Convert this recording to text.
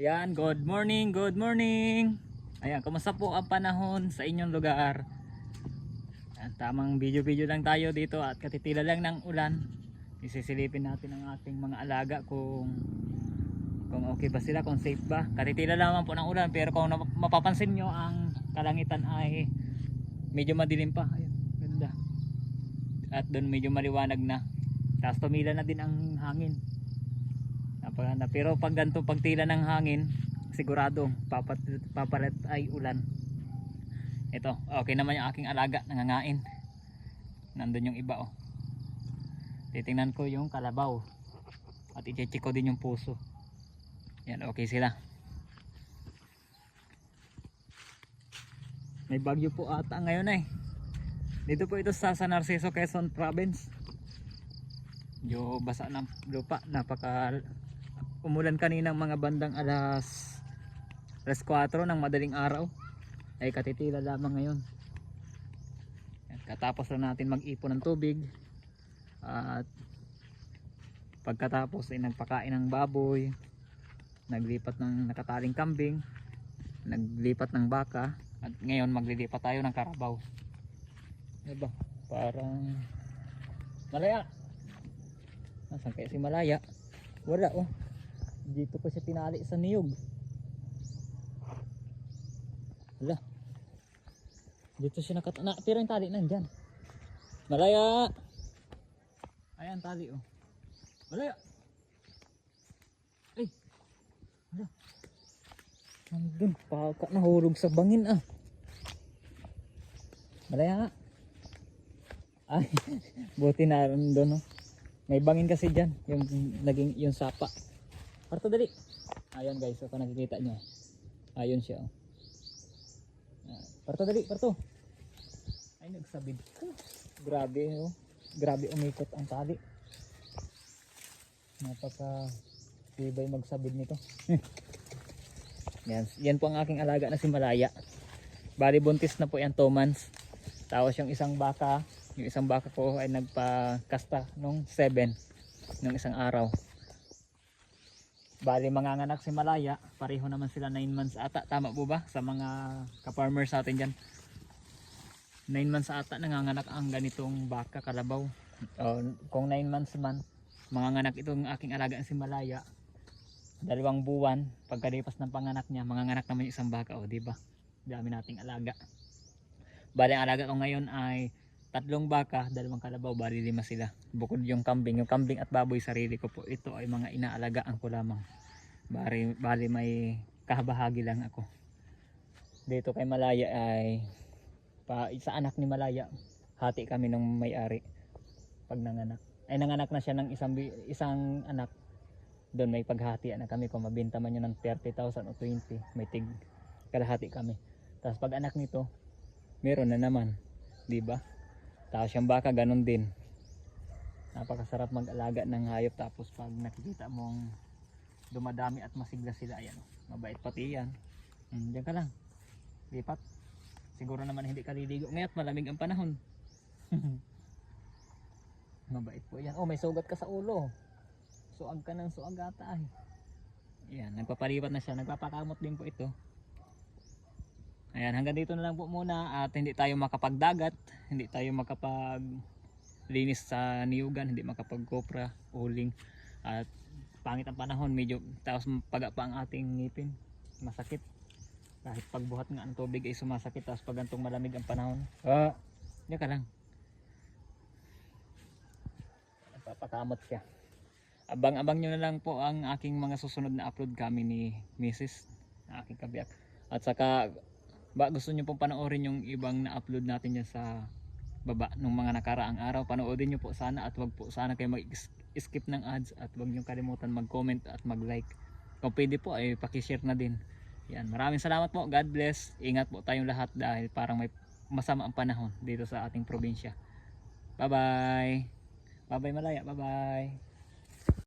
Ayan, good morning, good morning. Ayan, kumusta po ang panahon sa inyong lugar? Ayan, tamang video-video lang tayo dito at katitila lang ng ulan. Isisilipin natin ang ating mga alaga kung okay ba sila, kung safe ba. Katitila lamang po ng ulan, pero kung mapapansin nyo, ang kalangitan ay medyo madilim pa. Ayan, ganda. At doon medyo maliwanag na. Tapos tumila na din ang hangin. Napaganda. Pero pag ganito pagtila ng hangin, sigurado papalit ay ulan. Ito, okay naman yung aking alaga, nangangain. Nandun yung iba, oh. Titingnan ko yung kalabaw at i-check ko din yung puso. Yan, okay sila. May bagyo po ata ngayon eh. Dito po ito sa San Narciso, Quezon Province. Medyo basa ng lupa, umulan kaninang mga bandang alas 4 ng madaling araw, ay katitila lamang ngayon. Katapos lang natin mag-ipon ng tubig at pagkatapos ay nagpakain ng baboy, naglipat ng nakataling kambing, naglipat ng baka, at ngayon maglilipat tayo ng karabaw. Diba? Parang Malaya. Nasaan kaya si Malaya? Wala, oh. Dito pa siya tinali sa niyog. Wala. Dito siya pero yung tali nandyan. Malaya. Ayan tali, oh. Malaya. Ay. Wala. Nandun. Paka nahulog sa bangin, ah. Malaya nga. Ay. Buti na nandun, oh. May bangin kasi dyan. Yung sapa. Parto dali. Ayan guys, so kung nakikita nyo. Ayun siya, oh. Parto dali, parto. Ay, nagsabid ko. Grabe, oh. Grabe umikot ang tali. Napaka tibay magsabid nito. Yan po ang aking alaga na si Malaya. Bali buntis na po yan, 2 months. Tapos yung isang baka ko ay nagpakasta nung 7 nung isang araw. Bali manganganak si Malaya, pareho naman sila 9 months ata, tama po ba sa mga ka-farmers natin dyan? 9 months ata nanganganak ang ganitong baka, kalabaw. Kung 9 months man manganganak itong aking alaga si Malaya, 2 buwan pagkalipas ng panganak niya, manganganak naman yung isang baka, di ba? Dami nating alaga. Bali ang alaga ko ngayon ay 3 baka, 2 kalabaw, bali 5 sila. Bukod yung kambing at baboy sarili ko po. Ito ay mga inaalagaan ko lamang. Bali may kahabahagi lang ako. Dito kay Malaya ay sa anak ni Malaya, hati kami ng may-ari pag nanganak. Ay nanganak na siya ng isang anak. Doon may paghati na kami, kung mabenta man yun ng 30,000 o 20, may kalahati kami. Tapos pag anak nito, meron na naman, di ba? Tapos yung baka ganun din. Napakasarap mag-alaga ng hayop. Tapos pag nakikita mong dumadami at masigla sila, ayan, mabait pati yan. Diyan ka lang, lipat. Siguro naman hindi ka liligo ngayon, malamig ang panahon. Mabait po yan. Oh, may sugat ka sa ulo. Suag ka ng suag ata ay. Ayan, nagpapalipat na siya. Nagpapakamot din po ito. Ayan, hanggang dito na lang po muna. At hindi tayo makapagdagat, hindi tayo makapaglinis sa niyugan, hindi makapagkopra, uling. At pangit ang panahon, medyo tapos paga pa ang ating ngipin, masakit. Kahit pagbuhat nga ang tubig ay sumasakit. Tapos pag gantong malamig ang panahon, diyan ka lang, papakamot siya. Abang-abang nyo na lang po ang aking mga susunod na upload kami ni Mrs. na aking kabiyak. At saka gusto nyo pong panoorin yung ibang na-upload natin dyan sa baba nung mga nakaraang araw, panoodin nyo po sana. At wag po sana kayo mag-skip ng ads. At wag nyo kalimutan mag-comment at mag-like. Kung pwede po ay pakishare na din. Yan, maraming salamat po. God bless. Ingat po tayong lahat dahil parang may masama ang panahon dito sa ating probinsya. Bye bye. Bye bye Malaya. Bye bye.